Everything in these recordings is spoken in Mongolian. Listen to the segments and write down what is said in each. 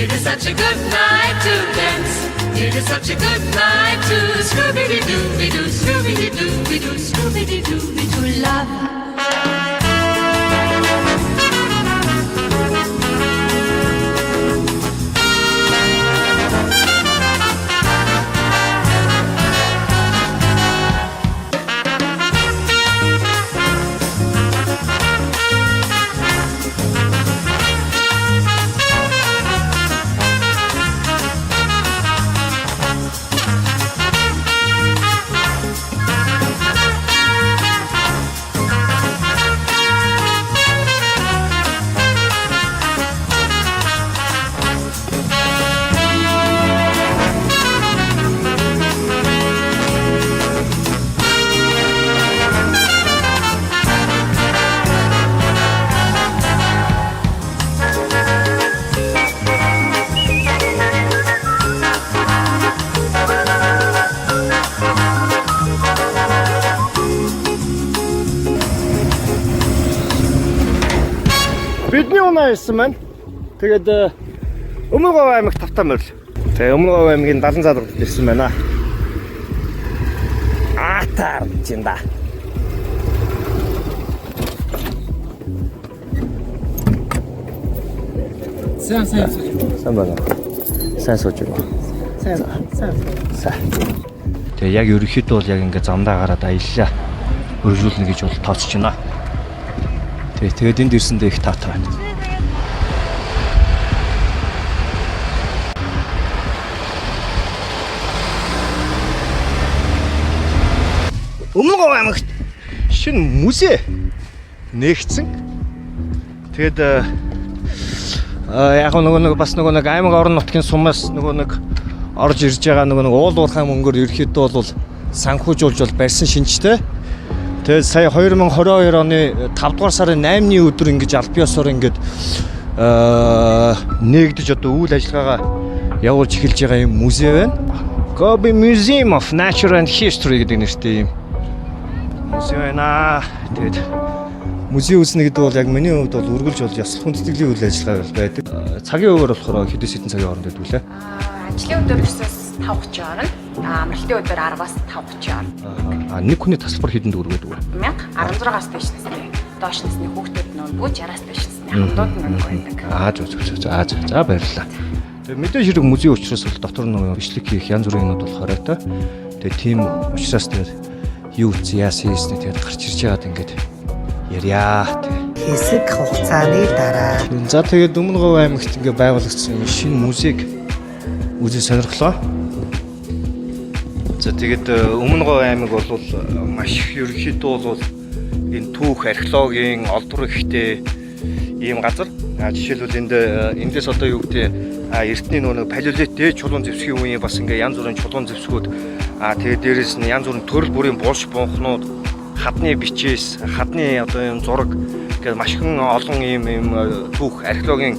It is such a good night to dance. It is such a good night to Scooby-Doo, Scooby-Doo, Scooby-Doo, love. Бидний унаа ирсэн маань. Тэгээд Өмнөговь аймагт тавтаа морил. Тэгээ Өмнөговь аймгийн 70 залгад ирсэн байна. Аатар жинда. Сайн байна. Сайн сууж байна. Сайн. Тэгээ яг ерөнхийдөө бол яг ингээ замдаа гараад аяллаа өргөжүүлнэ гэж бол тооцож байна. Тэгээд энд ирсэндээ их таатай байна. Өмнөговь аймагт шинэ музей нээгдсэн. Тэгээд яг нэг бас нэг аймаг орон нутгийн сумаас нэг орж ирж байгаа нэг уул уурхай мөнгөөр ерөөхдөө бол санхүүжуулж бол барьсан шинжтэй. Тэгээд сая 2022 оны 5 дугаар сарын 8-ны өдөр ингэж аль биесоор ингэж нэгдэж одоо үйл ажиллагаагаа явуулж эхэлж байгаа юм музей байна. Gobi Museum of Nature and History гэдэг нэртэй юм музей байна. Тэгээд музей үүснэ гэдэг бол яг миний хувьд бол үргэлж бол яс хүндэтгэлийн үйл ажиллагаа байдаг. Цагийн үеэр болохоор хэдэн сэдэн цагийн хооронд байдаг үлээ. Ажлын өдөр 9-аас 5:30 орно. Амралтын өдөр 10-аас 5:30 орно. Нэг хүний тасалбар хэдэн төгрөг байдаг вэ? 16-аас дээш насны доош насны хүүхдүүд нөгөө 60-аас дээш насны хамтууд нөгөө байдаг. За баярлалаа. Тэгээ мэдээж хэрэг музей учраас бол дотор нөгөө бичлэг хийх янз бүрийн юмуд бол хоройтой. Тэгээ тийм учраас тэгээд юу хийсэн яасан тэгээд гарч ирж байгаад ингээд ярья. Хэсэг хугацааны дараа. За тэгээд Өмнөговь аймагт ингээд байгуулагдсан шинэ музейг үзэж сонирхлоо. За тэгээд Өмнөговь аймаг бол маш их ерөнхийдөө бол энэ түүх археологийн олдвор ихтэй ийм газар. Жишээлбэл эндээс одоо юу гэдэг эртний нөгөө палеолит дээд чулуун зэвсгийн үеийн бас ингээ янз бүрийн чулуун зэвсгүүд тэгээд дээрэс нь янз бүрийн төрөл бүрийн булш бунхнууд, хадны бичээс, хадны одоо юм зураг гэдэг маш их олон ийм түүх археологийн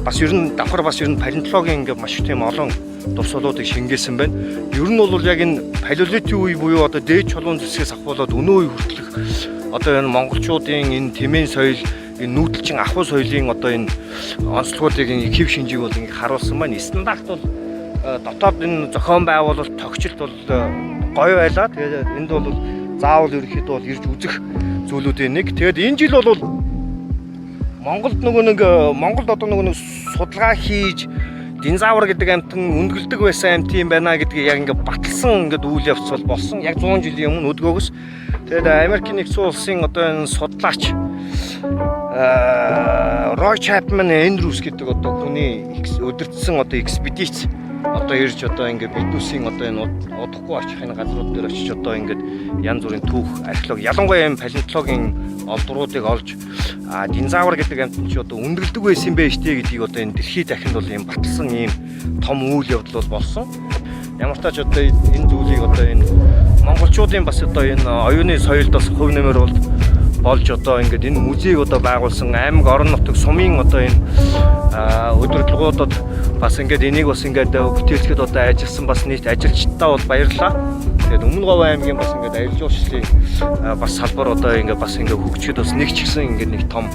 бас ер нь давхар бас ер нь палеонтологийн ингээ маш тийм олон дурсгалуудыг шингээсэн байна. Ер нь бол яг энэ палеолитийн үе буюу одоо дээд чулуун зэвсгээс ахуулаад өнөө үе хүртэлх одоо энэ монголчуудын энэ тэмээн соёл, энэ нүүдэлчин ахуй соёлын одоо энэ онцлогуудыг хэв шинжийг бол ингээ харуулсан байна. Стандарт бол дотоод энэ зохион байгуулалт, тогтчлт бол гоё байлаа. Тэгээд энд бол заавал ерөнхийдөө бол ирж үзэх зүйлүүдийн нэг. Тэгээд энэ жил бол Монголд Монголд одоо нэг судалгаа хийж динозавр гэдэг амьтан өндөглөдөг байсан амьт юм байна гэдгийг яг ингээ баталсан ингээд үйл явц бол болсон. Яг 100 жилийн өмнө өдгөөгөөс. Тэгээд Америкийн нэгдсэн улсын одоо энэ судлаач Roy Chapman Andrews гэдэг одоо хүний өдөртсөн одоо экспедиц одоо ирж одоо ингээд биднүүсийн одоо энэ удахгүй очих энэ газрууд дээр очиж одоо ингээд янз бүрийн түүх археологи ялангуяа энэ палеонтологийн олдруудыг олж динозавр гэдэг амьтан чи одоо өндөглөдөг байсан юм байна штэ гэдгийг одоо энэ дэлхийд дахинд бол юм баталсан ийм том үйл явдал бол болсон. Ямар ч тач одоо энэ зүйлийг одоо энэ монголчуудын бас одоо энэ оюуны соёлд бас хувь нэмэр болж одоо ингээд энэ музейг одоо байгуулсан аймаг орон нутаг сумын одоо энэ удирдлагуудад бас ингээд энийг бас ингээд бүтээлчгэд одоо ажилласан бас нийт ажилчдаа бол баярлалаа. Тэгээд Өмнө Говь аймгийн бас ингээд аялал жуулчлалын бас салбар одоо ингээд бас ингээд хөгжихэд бас нэг ч гэсэн ингээд нэг том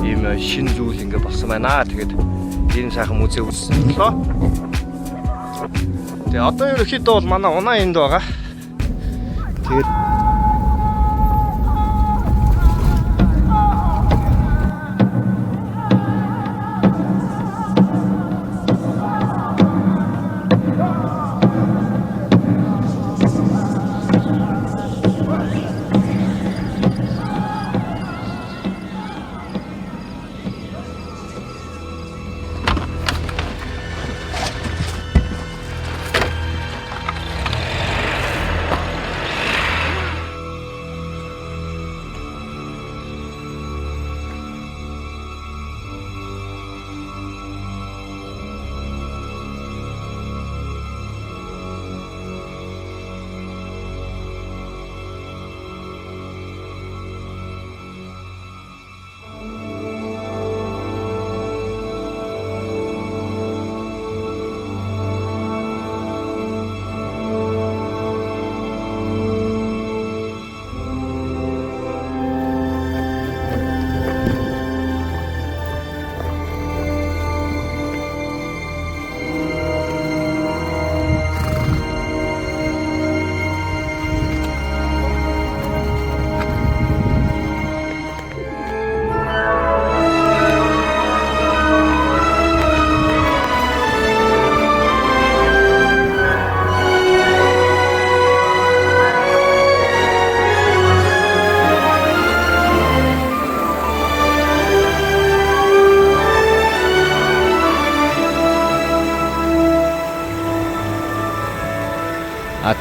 ийм шин зүйл ингээд болсон байна. Тэгээд ийм сайхан музей үүссэн лөө. Тэгээ одоо ерөөхдөө бол манай унаа энд байгаа. Тэгээд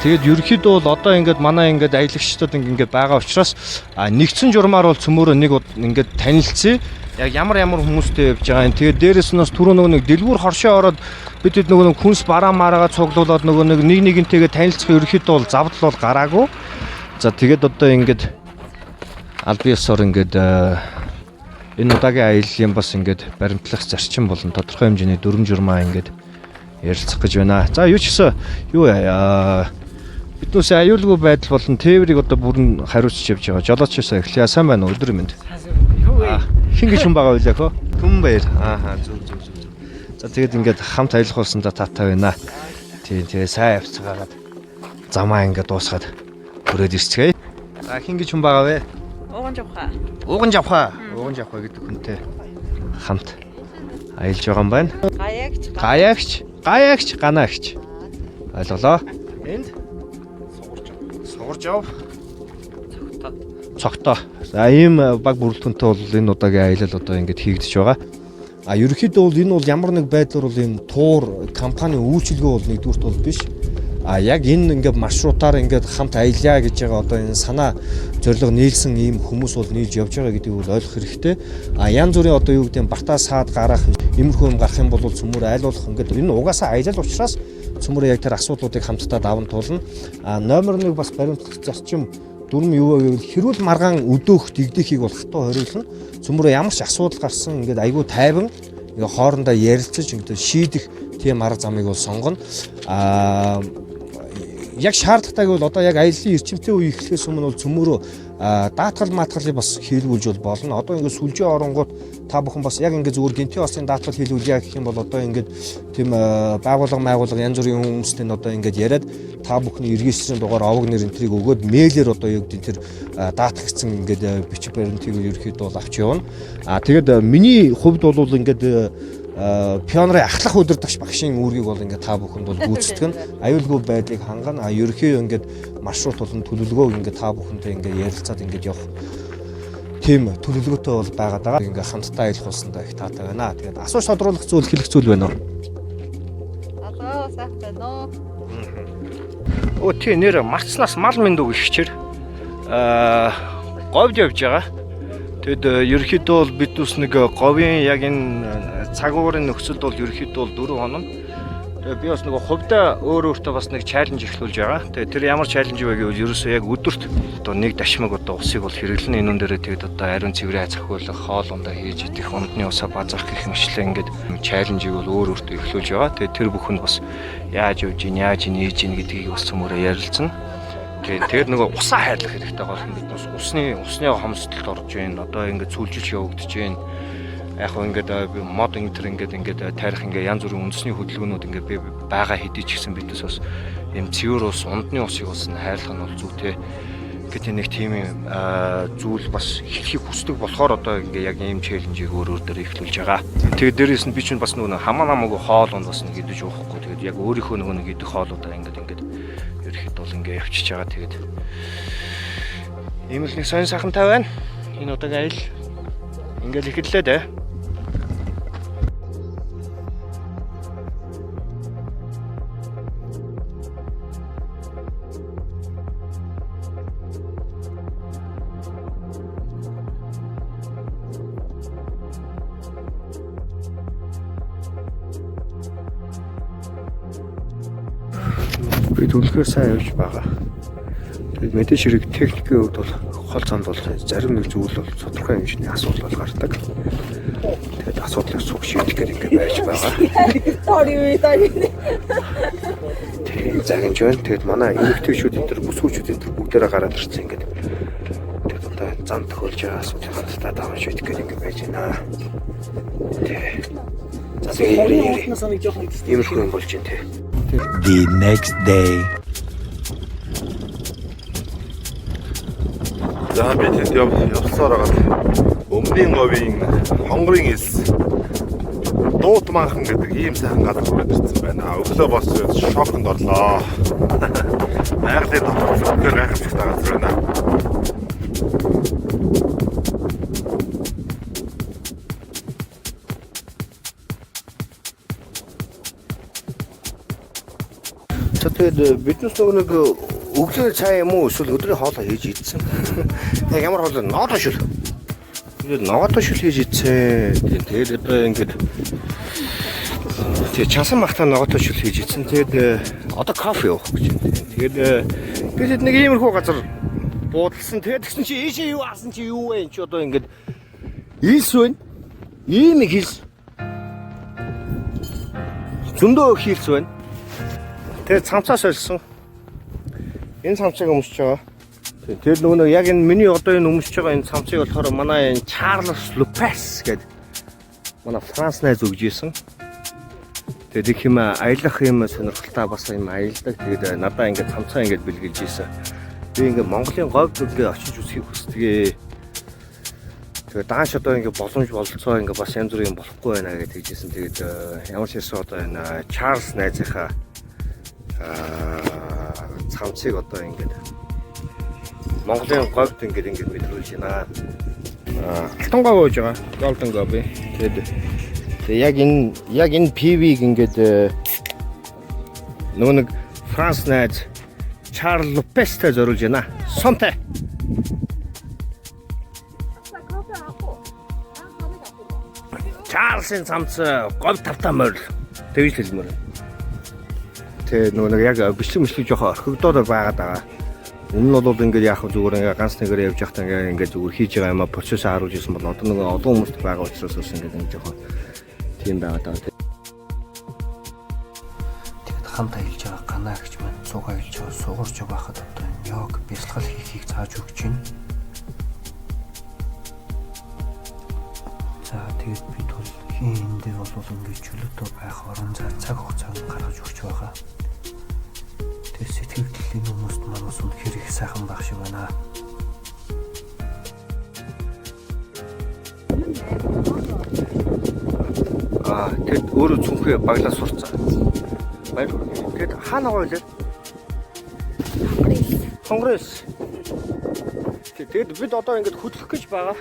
тэгээд ерөнхийдөө бол одоо ингээд манай ингээд аялагчдад ингээд байгаа учраас нэгдсэн журмаар бол цөмөөрөө нэг ингээд танилцъя. Яг ямар хүмүүстэй явж байгаа юм. Тэгээд дээрээс нь бас түрүү нэг дэлгүүр хоршоо ороод бид нөгөө хүнс бараа мараагаа цуглуулад нөгөө нэг нэгнтэйгээ танилцах ерөнхийдөө бол завдал бол гараагүй. За тэгээд одоо ингээд аль биесээр ингээд энэ удаагийн аяллаа бас ингээд баримтлах зарчим болон тодорхой хэмжээний дүрм журмаа ингээд ярилцах гэж байна. За юу ч гэсэн юу биднээс аюулгүй байдал болон тээврийг одоо бүрэн хариуцж явж байгаа. Жолоочсоо эхлэе. Сайн байна уу? Өдөр мэнд. Хин гэж хүн байгаа байлаа хөө? Түн баяр. Зүг. За тэгээд ингээд хамт аялах болсондоо таатай байна. Тэгээ сайн явцгаагаад замаа ингээд дуусгаад хүрээд ирцгээе. За хин гэж хүн байгаа вэ? Ууган жавхаа гэдэг хүнтэй хамт аялж байгаа юм байна. Гаягч, ганаагч. Ойлголоо. Энд Сугуржав. Цогтоо. За ийм баг бүрэлдэхүүнтэй бол энэ удаагийн аялал одоо ингэж хийгдэж байгаа. Ерөнхийдөө бол энэ бол ямар нэг байдлаар бол ийм туур компани үйлчилгээ бол нэгдүгürt бол биш. Яг энэ ингээд маршрутаар ингээд хамт аялья гэж байгаа одоо энэ санаа зорилго нийлсэн ийм хүмүүс бол нийлж явж байгаа гэдгийг бол ойлгох хэрэгтэй. Янз бүрийн одоо юу гэдэг нь бартаа саад гарах иймэрхүү юм гарах юм бол цөмөр айлуулах ингээд энэ угаасаа аялал учраас цөмөр яг тэр асуудлуудыг хамтдаа даван туулна. Номер 1 бас баримтлах зарчим дүрм юу вэ гэвэл хэрүүл маргаан өдөөх дэгдэхийг бол хатуу хориулна. Цөмөр ямар ч асуудал гарсан ингээд айгүй тайван ингээд хоорондоо ярилцаж ингээд шийдэх тийм арга замыг бол сонгоно. Яг шаардлагатай бол одоо яг аяллаа эрчимтэй үе эхлэхээс өмнө бол цөмөрөө даатгал маатгалыг бас хийлгүүлж болно. Одоо ингээд сүлжээ оронгууд та бүхэн бас яг ингээд зүгээр гинти осын даатгал хийлгүүлье гэх юм бол одоо ингээд тийм байгууллага янз бүрийн хүмүүстэй нь одоо ингээд яриад та бүхний регистрийн дугаар овог нэр энтрийг өгөөд мэйлээр одоо юу гэдэг тэр даатгагдсан ингээд бичиг баримтыг ерөөхдөө бол авч явна. Тэгээд миний хувьд бол ингээд пионерын ахлах удирдагч багшийн үүргийг бол ингээд та бүхэнд бол гүйцэтгэх нь аюулгүй байдлыг хангана. Ерөнхий ингээд маршрут болон төлөвлөгөөг ингээд та бүхэнтэй ингээд ярилцаад ингээд явах тийм төлөвлөгөөтэй бол байгаад байгаа. Ингээд хамтдаа аялах болсондоо их таатай байна. Тэгээд асууж тодруулах зүйл хэлэх зүйл байна уу? Сайхан байна уу? Тий нэр марцнаас мал мэндүү гихчээр говьд явж байгаа. Тэгэд ерөнхийдөө бол бид ус нэг говийн яг энэ цагуурын нөхцөлд бол ерөнхийдөө бол 4 хоног. Тэгээ би бас нэг хувьдаа өөртөө бас нэг чаленж эхлүүлж байгаа. Тэгээ тэр ямар чаленж вэ гэвэл ерөөсөө яг өдөрт одоо нэг дашмаг одоо усыг бол хэрэглэн энүүн дээрээ тэгэд одоо ариун цэврээ захиулах, хоол ундаа хийж идэх, ундны усаа базах гэх мэтлээ ингээд чаленжийг бол өөртөө эхлүүлж байгаа. Тэгээ тэр бүхэнд бас яаж явж ийн, яаж нээж ийн гэдгийг бас цөмөрөө ярилцсан. Тэгээд нөгөө усаа хайрлах хэрэгтэй бол биднээс усны хомсдолд орж байна. Одоо ингээд сүлжилж явагдаж байна. Яг хөө ингээд мод ингээд тарих ингээд янз бүрийн үндэсний хөдөлгөөнүүд ингээд байгаа хэдий ч гэсэн биднээс бас юм цэвэр ус, ундны усыг бас хайрлах нь бол зүйтэй. Гэтэл нэг тийм зүйл бас хэлхийг хүсдэг болохоор одоо ингээ яг ийм челленжийг өөр дээр эхлүүлж байгаа. Тэгээд дээрээс нь би чинь бас нөгөө хамаа намаагүй хоолонд бас нэг идэж уухгүй. Тэгээд яг өөрийнхөө нөгөө нэг идэх хоолуудаа ингээд ерөөхдөө бол ингээ явчихж байгаа. Тэгээд ийм л нэг сонь сайхантай байна. Энэ удаагийн аялал ингээл эхэллээ дээ. Би түлхээр сайн явж байгаа. Тэгээд мэдээж хэрэг техникийн хувьд бол хол цанд бол зарим нэг зүйл бол тодорхой хэмжээний асуудал бол гардаг. Тэгээд асуудлыг цуг шийдэх гэдэг байж байгаа. Тэгээд загинж байна. Тэгээд манай эмэгтэйчүүд энэ төр бүсгүүчүүд энэ төр бүгдээрээ гараад ирсэн ингээд. Тэгээд одоо зам төхөлж байгаа асуудлыг хаттай даван шийдэх гэдэг байж байна. Тэгээд иймэрхүү юм болж байна те. The next day. За би тэнд явсаар байгаа. Өмнгийн говийн хонгорын эс дуут манхан гэдэг ийм сайхан газар хүрээд ирсэн байна. Өглөө бас шоконд орлоо. Байгалийн дотор зөвхөн гайхамшигтай газар байна. Тэгээд биднес нэг өглөө цай юм уу эсвэл өдрийн хоолоо хийж идсэн. Яг ямар хоолоо ноодоо шүл. Тэгээд ноодоо шүл хийж идсэн. Тэгээд одоо ингээд тэгээд чансан махтаа ноодоо шүл хийж идсэн. Тэгээд одоо кофе уух гэж байна. Тэгээд нэг иймэрхүү газар буудалсан. Тэгээд тэгсэн чи ийшээ юу асан чи юу вэ? Энд чи одоо ингээд ийс вэ? Ийм хийс. Зөндөө хийс вэ? Тэгээд цамцаас олсон. Энэ цамцыг өмсөж байгаа. Тэгээд нөгөө яг энэ миний одоо энэ өмсөж байгаа энэ цамцыг болохоор манай энэ Чарльз Лупес гэдэг манай Франц найз өгж исэн. Тэгээд их юм аялах юм сонирхолтой бас юм аялдаг. Тэгээд надаа ингээд цамцаа ингээд бэлгэлж исэн. Би ингээд Монголын говьд ингээд очиж үзхийг хүсдэгэ. Тэгээд дааш одоо ингээд боломж бололцоо ингээд бас янз бүрийн болохгүй байна гэж хэлжсэн. Тэгээд ямар ч байсан одоо энэ Чарльз найзынхаа цамцыг одоо ингээд Монголын говьд ингээд мэдрүүлж байна. Алтан говь ууж байгаа. Golden говь. Тэгээд яг энэ PV-г ингээд нөгөө нэг Франц найз Чарльз Лупестэй зориулж байна. Сонтой. Чарльзын цамц говь тавтаа морил. Тэгж хэлмээр. Тэгээд нөгөө яг бичлэг жоохон орхигдоод байгаад байгаа. Өмнө нь бол ингээд яах вэ зүгээр ингээд ганц нэгээр явж байхдаа ингээд зүгээр хийж байгаа юм а процесс харуулж ирсэн бол одоо нөгөө олон хүмүүст байгаа учраас бас ингээд жоохон тийм байгаад байгаа. Тэгэд хамт аялж байгаа ганаа гэж маань цуг аялж байгаа сугарч байхад одоо яг бясалгал хийхийг зааж өгч байна. За тэгэд бид бол энэ дээр бол ингээд чөлөөтэй байх орон зай цаг хугацааг гаргаж өгч байгаа. Сэтгэлийн хүмүүст манаас үнэхээр их сайхан байх шиг байна. Тэгэд өөрөө цүнхээ баглаа сурцсан. Баяр. Тэгэд хаана гойлээ? Конгресс. Тэгэд бид одоо ингэж хөдлөх гэж байгаа.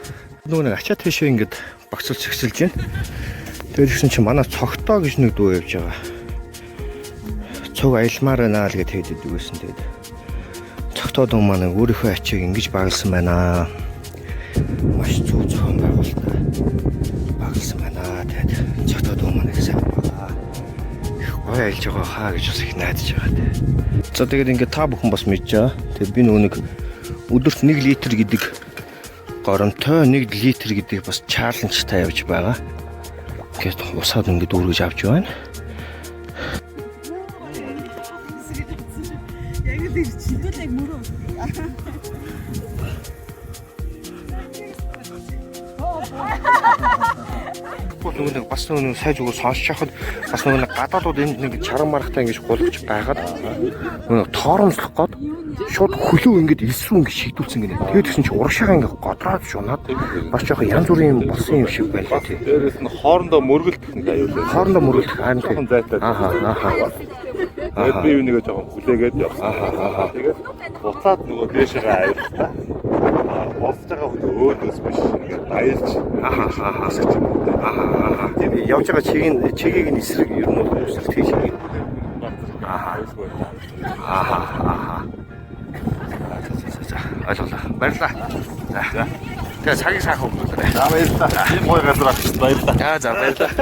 Нөгөө нэг ачаа тийшээ ингэж багцуулж зэгсэлж байна. Тэгээд ихсэн чи манай цогтоо гэж нэг дуу явж байгаа. Цог аялмаар байна л гэж хэлдэг байсан. Тэгээд цогтоо дуу маань өөрийнхөө ачааг ингэж багалсан байна. Маш зөв зохион байгуулалтаа багалсан байна. Тэгээд цогтоо дуу маань их сайн байгаа. Их гоё аялж байгаа хаа гэж бас их найдаж байгаа те. За тэгээд ингээд та бүхэн бас мэдж байгаа. Тэгээд би нөгөө нэг өдөрт 1 литр гэдэг горомтой 1 литр гэдэг бас чаленжтай явж байгаа. Гэт усаад ингээд дүүргэж авч байна. Яг л чиглэлийг мөрөө Нөгөө бас нөгөө сайж өгөө сонсч яхад бас нөгөө гадаадууд энд нэг чарам марахтай ингэж гулгаж гайхаад нөгөө торомслох гээд шууд хөлөө ингэж элсрүү ингэж шийдүүлсэн гинэ. Тэгээд тэгсэн чи урагшаага ингэж годроод шунаад бас жоохон янз бүрийн болсон юм шиг байлаа тий. Дээрээс нь хоорондоо мөргөлдөх нь аюултай. Хоорондоо мөргөлдөх харин Жоохон зайтай. Тэгээд би юунийгээ жоохон хүлээгээд явсан. Тэгээд буцаад нөгөө дээшээ авирлаа. Босч байгаа хүн өөдөөс биш. Ингээд баялж асууж юм. тийм явж байгаа чигийг нь эсрэг ер нь өсөлт хийж байгаа. Ойлголоо. Баярлалаа. За. Тэгээ цагийг сайхан өнгөрүүлээ. За баярлалаа. Тийм гоё газар авчих баярлалаа. За баярлалаа.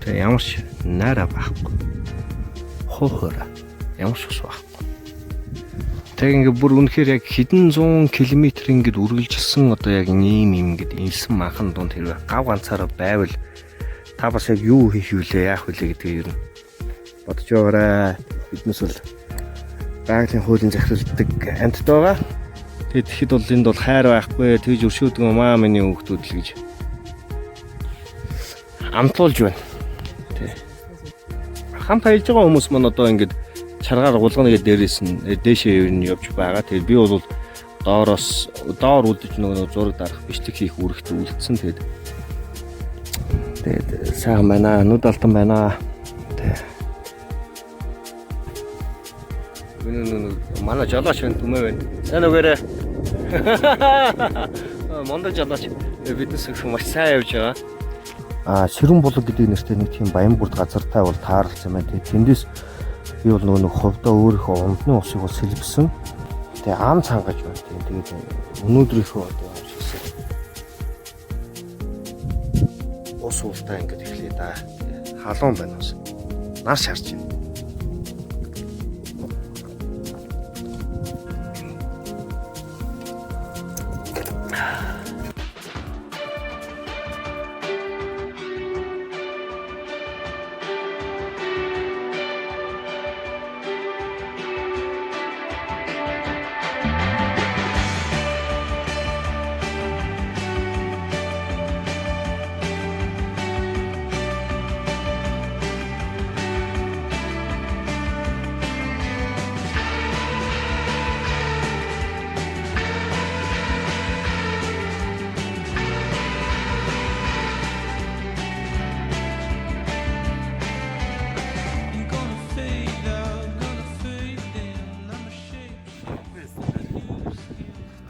Тэгээ ямар ч найраа байхгүй. Хоохоор ямар ч ус байхгүй. Тэг ингээ бүр үнэхээр яг хэдэн зуун километр ингээд үргэлжилсэн одоо яг ийм ингээд инсэн махан дунд хэрвээ гав ганцаараа байвал та бас яг юу хийх вүлээ яах вүлээ гэдгийг ер нь бодож байгаарай. Биднес бол байгалийн хуулийн захиралдаг амьтд байгаа. Тэгээд тэгэхэд бол энд бол хайр байхгүй тэгж өршөөдөг маа миний хүүхдүүд л гэж амтуулж байна. Тэ. Хамт ажиллаж байгаа хүмүүс маань одоо ингээд чаргаар гулганы дээрээс нь дээшээ ер нь явж байгаа. Тэгээд би бол доор үлдэж нөгөө зураг дарах бичлэг хийх үүрэгт үлдсэн. Тэгээд сайн байна. Нүд алтан байна. Тэгээд манай жолооч байна, түмээ байна. Сайн үгээрээ. Мондөг жолооч. Биднес их маш сайн явж байгаа. Ширүүн булаг гэдэг нэртэй нэг тийм Баянбүрд газартай бол таарлцсан байна. Тэгээд тэндээс би бол нөгөө ховдоо өөрийнхөө умдны усыг бол сэлгэсэн. Тэгээ ам цангаж байна. Тэгээд өнөөдрийнхөө одоо амжилтсан. Ус уултаа ингэж эхлэе да. Халуун байна ус. Нар шарч байна.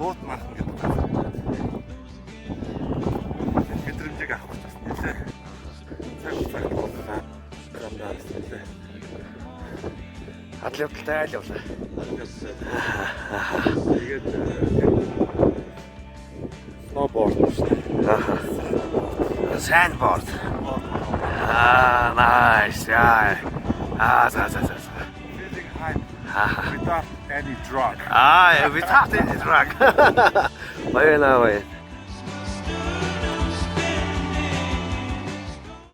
Дуут мархан гэдэг. Хэдрэмжийг авах гэж байна. Цаг боллоо. Гандаарсэлээ. Атлеттай айл явлаа. Тэгээд snowboard Sandboard. Nice. Yeah. За. feeling high without any drug. Without any drug. Баяна.